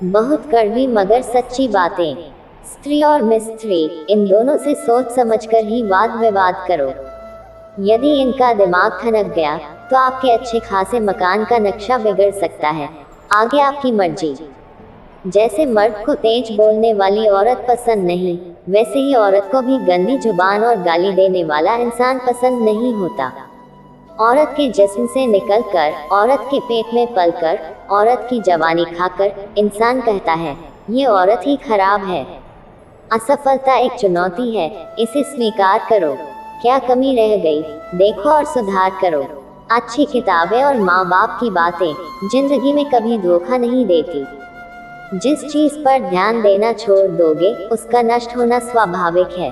बहुत कड़वी मगर सच्ची बातें। स्त्री और मिस्त्री, इन दोनों से सोच समझकर ही वाद विवाद करो। यदि इनका दिमाग ठनक गया तो आपके अच्छे खासे मकान का नक्शा बिगड़ सकता है। आगे आपकी मर्जी। जैसे मर्द को तेज बोलने वाली औरत पसंद नहीं, वैसे ही औरत को भी गंदी जुबान और गाली देने वाला इंसान पसंद नहीं होता। औरत के जिस्म से निकलकर, औरत के पेट में पलकर, औरत की जवानी खाकर इंसान कहता है, ये औरत ही खराब है। असफलता एक चुनौती है, इसे स्वीकार करो। क्या कमी रह गई, देखो और सुधार करो। अच्छी किताबें और माँ बाप की बातें जिंदगी में कभी धोखा नहीं देती। जिस चीज पर ध्यान देना छोड़ दोगे, उसका नष्ट होना स्वाभाविक है।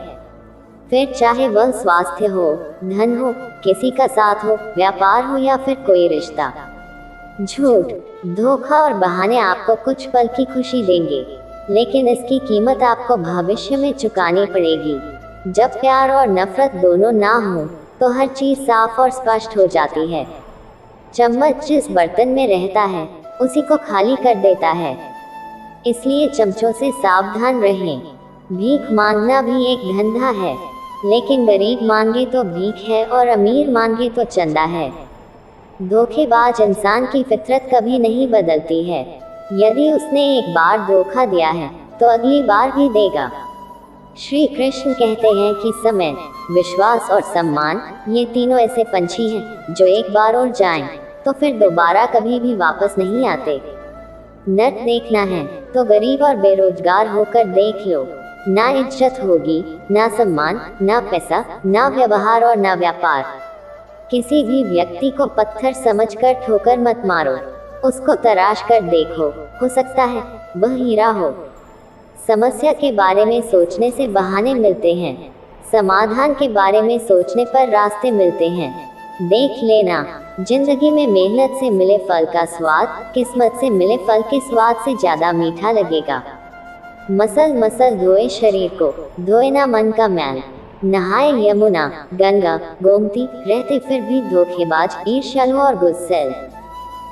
फिर चाहे वह स्वास्थ्य हो, धन हो, किसी का साथ हो, व्यापार हो या फिर कोई रिश्ता। झूठ, धोखा और बहाने आपको कुछ पल की खुशी देंगे, लेकिन इसकी कीमत आपको भविष्य में चुकानी पड़ेगी। जब प्यार और नफरत दोनों ना हो तो हर चीज साफ और स्पष्ट हो जाती है। चम्मच जिस बर्तन में रहता है उसी को खाली कर देता है, इसलिए चमचों से सावधान रहें। भीख मांगना भी एक धंधा है, लेकिन गरीब मांगे तो भीख है और अमीर मांगे तो चंदा है। धोखेबाज इंसान की फितरत कभी नहीं बदलती है। यदि उसने एक बार धोखा दिया है तो अगली बार भी देगा। श्री कृष्ण कहते हैं कि समय, विश्वास और सम्मान, ये तीनों ऐसे पंछी हैं जो एक बार उड़ जाएं तो फिर दोबारा कभी भी वापस नहीं आते। नर्क देखना है तो गरीब और बेरोजगार होकर देख लो। ना इज्जत होगी, ना सम्मान, ना पैसा, ना व्यवहार और ना व्यापार। किसी भी व्यक्ति को पत्थर समझकर ठोकर मत मारो, उसको तराश कर देखो, हो सकता है वह हीरा हो। समस्या के बारे में सोचने से बहाने मिलते हैं, समाधान के बारे में सोचने पर रास्ते मिलते हैं। देख लेना, जिंदगी में मेहनत से मिले फल का स्वाद किस्मत से मिले फल के स्वाद से ज्यादा मीठा लगेगा। मसल मसल धोए शरीर को, धोए ना मन का मैल। नहाए यमुना, गंगा, गोमती, रहते फिर भी धोखेबाज, ईर्ष्यालु और गुस्सैल।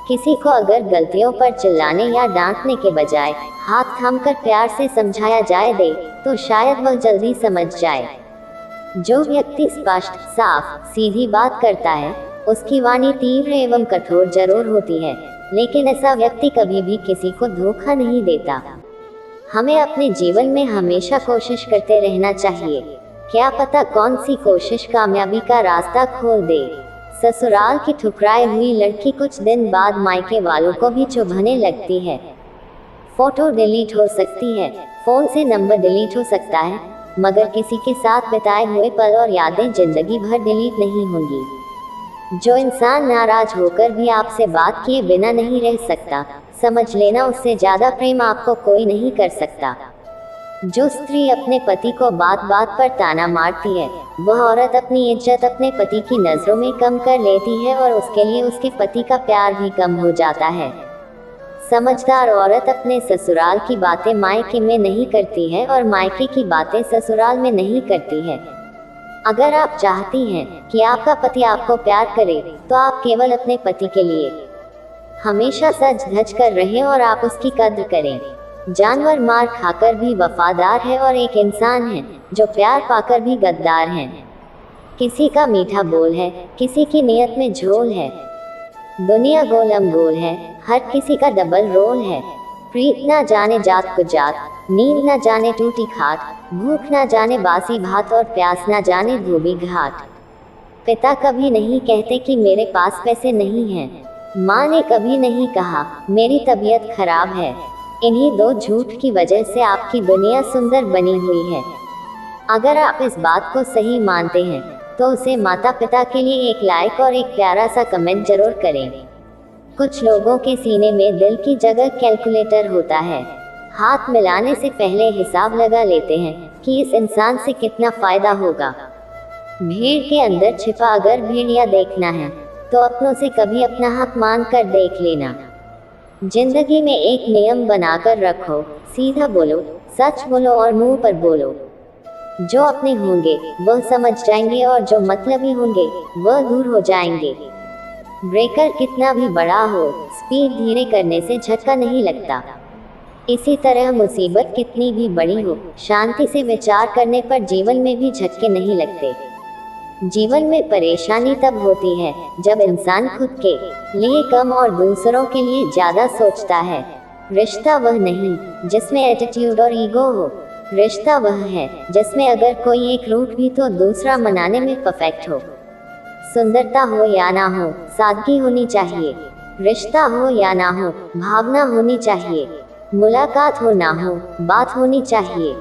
किसी को अगर गलतियों पर चिल्लाने या डांटने के बजाय हाथ थामकर प्यार से समझाया जाए दे तो शायद वह जल्दी समझ जाए। जो व्यक्ति स्पष्ट, साफ, सीधी बात करता है, उसकी वाणी तीव्र एवं कठोर जरूर होती है, लेकिन ऐसा व्यक्ति कभी भी किसी को धोखा नहीं देता। हमें अपने जीवन में हमेशा कोशिश करते रहना चाहिए। क्या पता कौन सी कोशिश कामयाबी का रास्ता खोल दे। ससुराल की ठुकराई हुई लड़की कुछ दिन बाद मायके वालों को भी चुभने लगती है। फोटो डिलीट हो सकती है, फोन से नंबर डिलीट हो सकता है, मगर किसी के साथ बिताए हुए पल और यादें जिंदगी भर डिलीट नहीं होंगी। जो इंसान नाराज होकर भी आपसे बात किए बिना नहीं रह सकता, समझ लेना उससे ज्यादा प्रेम आपको कोई नहीं कर सकता। जो स्त्री अपने पति को बात बात पर ताना मारती है, वह औरत अपनी इज्जत अपने पति की नजरों में कम कर लेती है और उसके लिए उसके पति का प्यार भी कम हो जाता है। समझदार औरत अपने ससुराल की बातें मायके में नहीं करती है और मायके की बातें ससुराल में नहीं करती है। अगर आप चाहती हैं कि आपका पति आपको प्यार करे, तो आप केवल अपने पति के लिए हमेशा सज धज कर रहें और आप उसकी कद्र करें। जानवर मार खाकर भी वफादार है और एक इंसान है जो प्यार पाकर भी गद्दार है। किसी का मीठा बोल है, किसी की नियत में झोल है। दुनिया गोलम गोल है, हर किसी का डबल रोल है। प्रीत ना जाने जात को जात, नींद ना जाने टूटी खाट, भूख ना जाने बासी भात और प्यास ना जाने धोबी घाट। पिता कभी नहीं कहते कि मेरे पास पैसे नहीं हैं। माँ ने कभी नहीं कहा मेरी तबीयत खराब है। इन्हीं दो झूठ की वजह से आपकी दुनिया सुंदर बनी हुई है। अगर आप इस बात को सही मानते हैं तो उसे माता पिता के लिए एक लाइक और एक प्यारा सा कमेंट जरूर करें। कुछ लोगों के सीने में दिल की जगह कैलकुलेटर होता है। हाथ मिलाने से पहले हिसाब लगा लेते हैं कि इस इंसान से कितना फायदा होगा। भीड़ के अंदर छिपा अगर भेड़िया देखना है तो अपनों से कभी अपना हक मान कर देख लेना। जिंदगी में एक नियम बनाकर रखो, सीधा बोलो, सच बोलो और मुंह पर बोलो। जो अपने होंगे वह समझ जाएंगे और जो मतलबी होंगे वह दूर हो जाएंगे। ब्रेकर कितना भी बड़ा हो, स्पीड धीरे करने से झटका नहीं लगता। इसी तरह मुसीबत कितनी भी बड़ी हो, शांति से विचार करने पर जीवन में भी झटके नहीं लगते। जीवन में परेशानी तब होती है जब इंसान खुद के लिए कम और दूसरों के लिए ज्यादा सोचता है। रिश्ता वह नहीं जिसमें एटीट्यूड और ईगो हो, रिश्ता वह है जिसमें अगर कोई एक रूठ भी तो दूसरा मनाने में परफेक्ट हो। सुंदरता हो या ना हो, सादगी होनी चाहिए। रिश्ता हो या ना हो, भावना होनी चाहिए। मुलाकात हो ना हो, बात होनी चाहिए।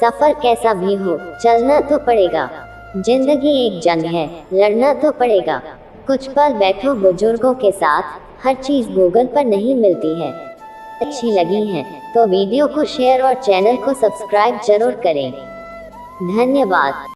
सफर कैसा भी हो, चलना तो पड़ेगा। जिंदगी एक जंग है, लड़ना तो पड़ेगा। कुछ पल बैठो बुजुर्गों के साथ, हर चीज गूगल पर नहीं मिलती है। अच्छी लगी है तो वीडियो को शेयर और चैनल को सब्सक्राइब जरूर करें। धन्यवाद।